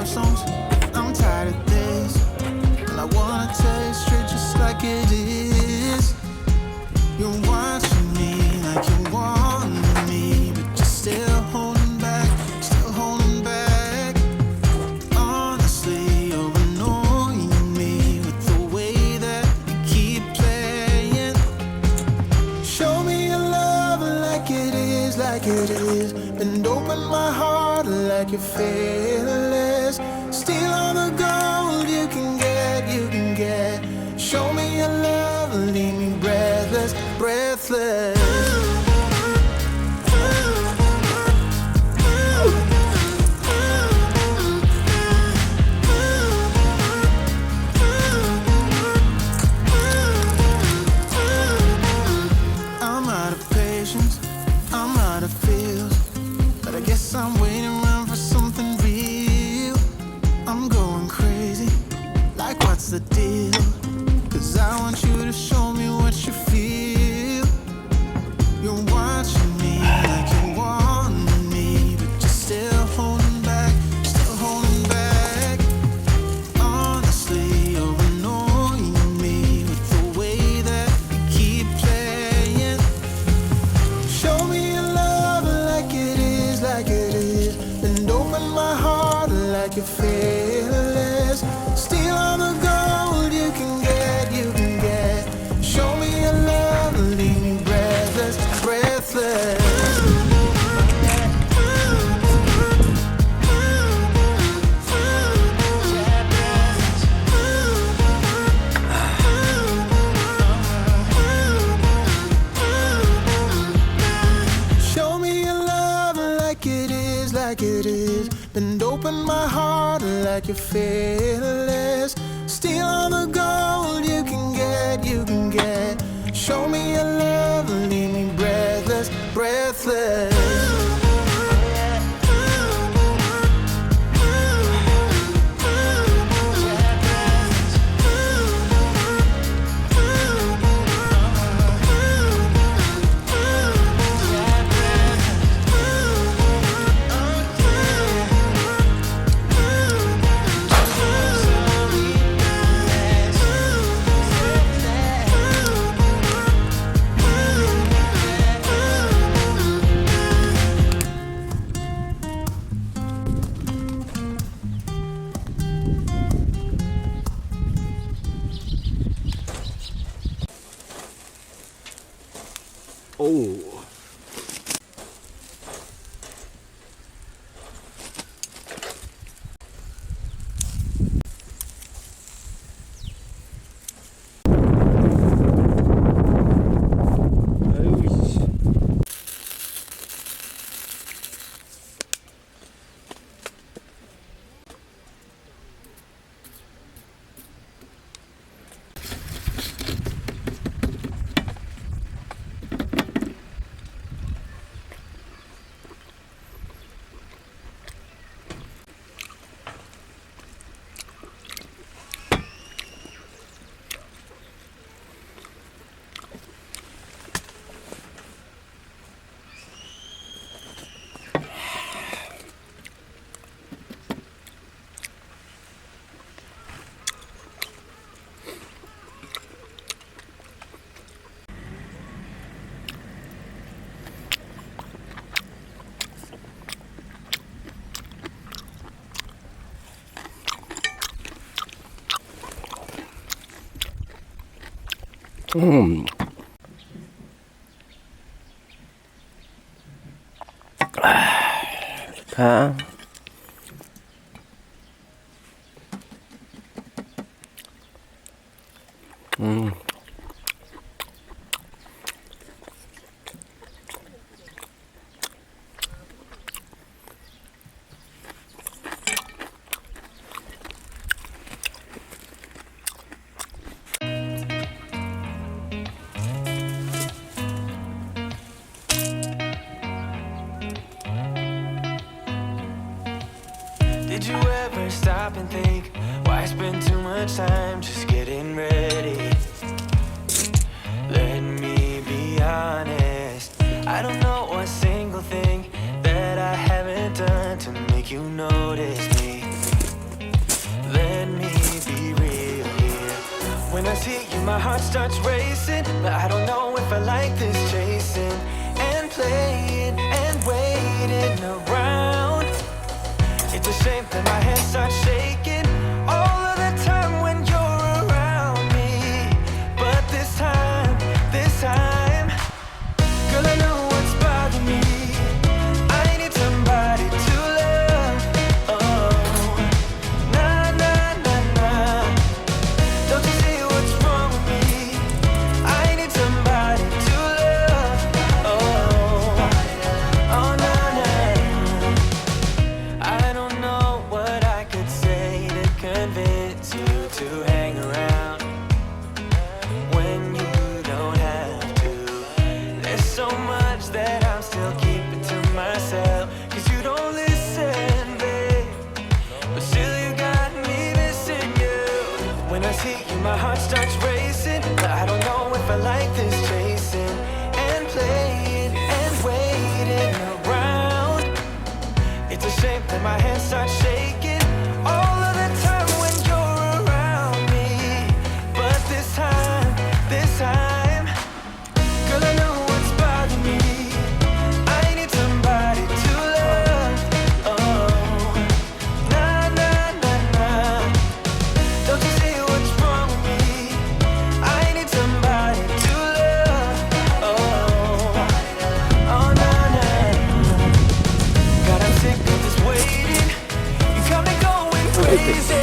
love songs. I'm tired of this, and I wanna tell you straight just like it is. You're watching me like you want me, but you're still holding back, still holding back. Honestly, you're annoying me with the way that you keep playing. Show me your love like it is, like it is. And open my heart like you're fearless. Steal all the gold you can get, you can get. Show me your love, leave me breathless, breathless. I'm out of patience, I'm out of feels, but I guess I'm waiting around for something real. I'm going crazy, like what's the deal? 'Cause I want you to show me what you feel. You're watching me like you want me, but you're still holding back, still holding back. Honestly, you're annoying me with the way that you keep playing. Show me your love like it is, like it is. And open my heart like you're fearless. Steal all the gold you can get, you can get. Show me your love, leave me breathless, breathless. Show me your love like it is, like it is. And open my heart like you're fearless. Steal all the gold you can get, you can get. Show me your love, leave me breathless, breathless. Oh. Hả? Did you ever stop and think, why spend too much time just getting ready? Let me be honest, I don't know a single thing that I haven't done to make you notice me. When I see you, my heart starts racing, but I don't know if I like this chasing and playing and waiting around. It's a shame that my hands start shaking all of the time when you're around me. But this time, girl, I know what's bothering me. I need somebody to love. Oh, nah, nah, nah, nah. Don't you see what's wrong with me? I need somebody to love. Oh, oh, nah, nah. I don't know what I could say to convince you to hang around when you don't have to. There's so much that I'm still keeping to myself, 'cause you don't listen, babe. But still you got me missing you. When I see you, my heart starts racing, but I don't know if I like this chasing and playing and waiting around. It's a shame that my hands start shaking all of the time when you're around me. But this time, girl, I know what's bothering me. I need somebody to love. Oh, nah, nah, nah, nah. Don't you see what's wrong with me? I need somebody to love. Oh, oh, nah, nah. God, I'm sick of this waiting. You got me going crazy.